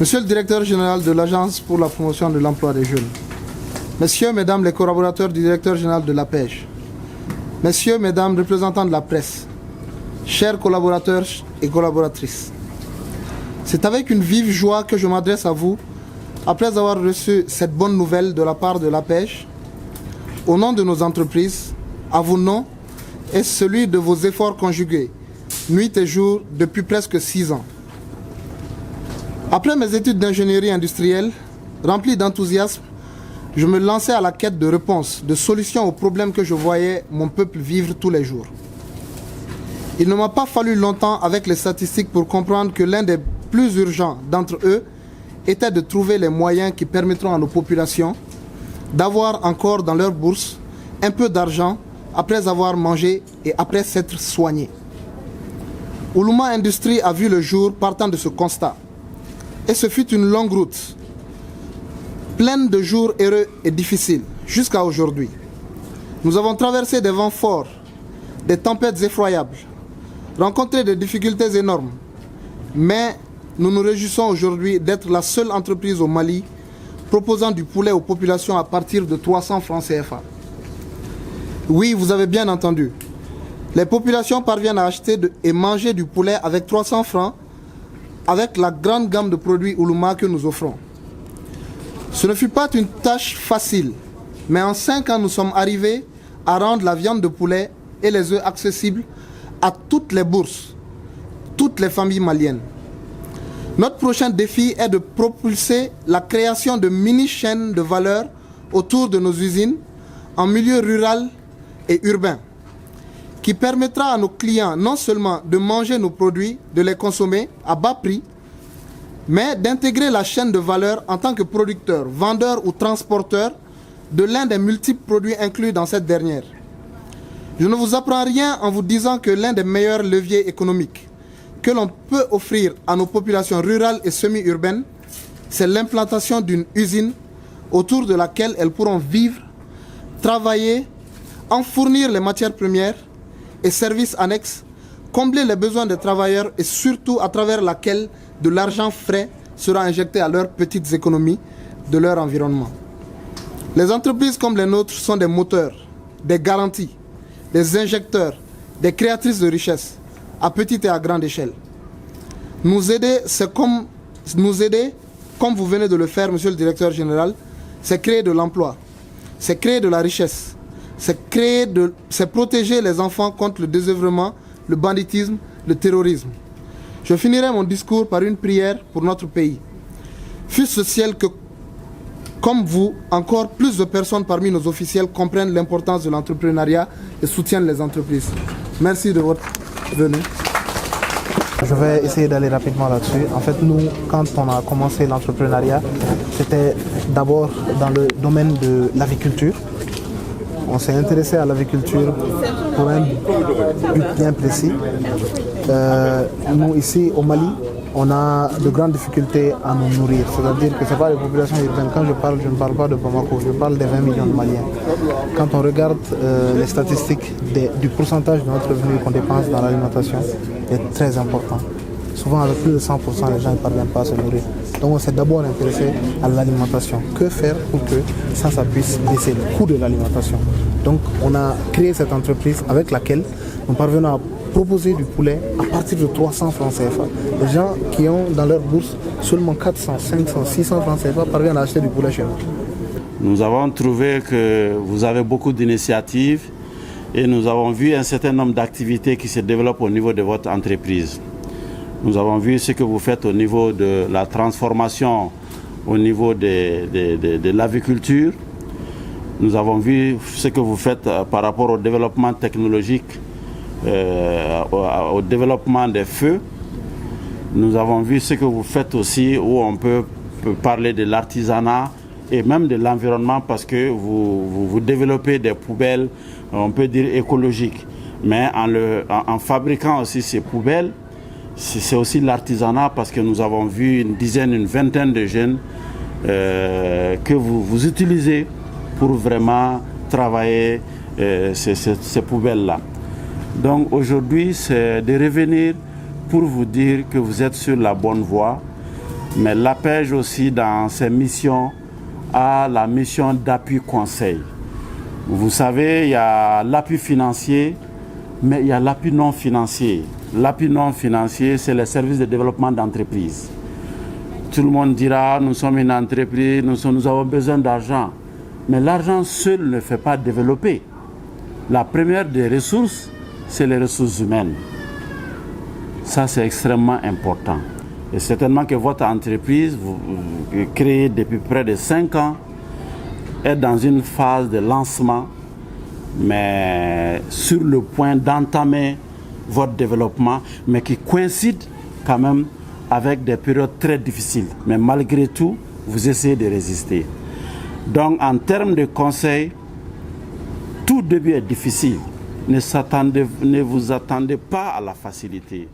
Monsieur le directeur général de l'Agence pour la promotion de l'emploi des jeunes, Messieurs, Mesdames les collaborateurs du directeur général de la pêche, Messieurs, Mesdames représentants de la presse, chers collaborateurs et collaboratrices, c'est avec une vive joie que je m'adresse à vous après avoir reçu cette bonne nouvelle de la part de la pêche, au nom de nos entreprises, à vos noms et celui de vos efforts conjugués, nuit et jour, depuis presque 6 ans. Après mes études d'ingénierie industrielle, remplies d'enthousiasme, je me lançais à la quête de réponses, de solutions aux problèmes que je voyais mon peuple vivre tous les jours. Il ne m'a pas fallu longtemps avec les statistiques pour comprendre que l'un des plus urgents d'entre eux était de trouver les moyens qui permettront à nos populations d'avoir encore dans leur bourse un peu d'argent après avoir mangé et après s'être soigné. Oulouma Industrie a vu le jour partant de ce constat. Et ce fut une longue route, pleine de jours heureux et difficiles, jusqu'à aujourd'hui. Nous avons traversé des vents forts, des tempêtes effroyables, rencontré des difficultés énormes. Mais nous nous réjouissons aujourd'hui d'être la seule entreprise au Mali proposant du poulet aux populations à partir de 300 francs CFA. Oui, vous avez bien entendu. Les populations parviennent à acheter et manger du poulet avec 300 francs avec la grande gamme de produits Oulouma que nous offrons. Ce ne fut pas une tâche facile, mais en 5 ans, nous sommes arrivés à rendre la viande de poulet et les œufs accessibles à toutes les bourses, toutes les familles maliennes. Notre prochain défi est de propulser la création de mini-chaînes de valeur autour de nos usines en milieu rural et urbain, qui permettra à nos clients non seulement de manger nos produits, de les consommer à bas prix, mais d'intégrer la chaîne de valeur en tant que producteur, vendeur ou transporteur de l'un des multiples produits inclus dans cette dernière. Je ne vous apprends rien en vous disant que l'un des meilleurs leviers économiques que l'on peut offrir à nos populations rurales et semi-urbaines, c'est l'implantation d'une usine autour de laquelle elles pourront vivre, travailler, en fournir les matières premières et services annexes, combler les besoins des travailleurs et surtout à travers laquelle de l'argent frais sera injecté à leurs petites économies de leur environnement. Les entreprises comme les nôtres sont des moteurs, des garanties, des injecteurs, des créatrices de richesses, à petite et à grande échelle. Nous aider, comme vous venez de le faire, monsieur le directeur général, c'est créer de l'emploi, c'est créer de la richesse, c'est protéger les enfants contre le désœuvrement, le banditisme, le terrorisme. Je finirai mon discours par une prière pour notre pays. Fût-ce au ciel que, comme vous, encore plus de personnes parmi nos officiels comprennent l'importance de l'entrepreneuriat et soutiennent les entreprises. Merci de votre venue. Je vais essayer d'aller rapidement là-dessus. En fait, nous, quand on a commencé l'entrepreneuriat, c'était d'abord dans le domaine de l'aviculture. On s'est intéressé à l'aviculture pour un but bien précis. Nous, ici, au Mali, on a de grandes difficultés à nous nourrir. C'est-à-dire que ce n'est pas les populations urbaines. Quand je parle, je ne parle pas de Bamako, je parle des 20 millions de Maliens. Quand on regarde les statistiques du pourcentage de notre revenu qu'on dépense dans l'alimentation, est très important. Souvent, avec plus de 100%, les gens ne parviennent pas à se nourrir. Donc, on s'est d'abord intéressé à l'alimentation. Que faire pour que ça puisse baisser le coût de l'alimentation? Donc, on a créé cette entreprise avec laquelle nous parvenons à proposer du poulet à partir de 300 francs CFA. Les gens qui ont dans leur bourse seulement 400, 500, 600 francs CFA parviennent à acheter du poulet chez nous. Nous avons trouvé que vous avez beaucoup d'initiatives et nous avons vu un certain nombre d'activités qui se développent au niveau de votre entreprise. Nous avons vu ce que vous faites au niveau de la transformation, au niveau de l'aviculture. Nous avons vu ce que vous faites par rapport au développement technologique, au développement des feux. Nous avons vu ce que vous faites aussi, où on peut parler de l'artisanat et même de l'environnement, parce que vous développez des poubelles, on peut dire écologiques. Mais en fabriquant aussi ces poubelles, c'est aussi l'artisanat, parce que nous avons vu une vingtaine de jeunes que vous utilisez pour vraiment travailler ces poubelles-là. Donc aujourd'hui, c'est de revenir pour vous dire que vous êtes sur la bonne voie Mais l'APEJ aussi, dans ses missions, a la mission d'appui conseil. Vous savez, il y a l'appui financier, mais il y a l'appui non financier. L'appui non financier, c'est le service de développement d'entreprise. Tout le monde dira, nous sommes une entreprise, nous avons besoin d'argent. Mais l'argent seul ne fait pas développer. La première des ressources, c'est les ressources humaines. Ça, c'est extrêmement important. Et certainement que votre entreprise, vous créée depuis près de 5 ans, est dans une phase de lancement, mais sur le point d'entamer votre développement, mais qui coïncide quand même avec des périodes très difficiles. Mais malgré tout, vous essayez de résister. Donc, en termes de conseils, tout début est difficile. Ne vous attendez pas à la facilité.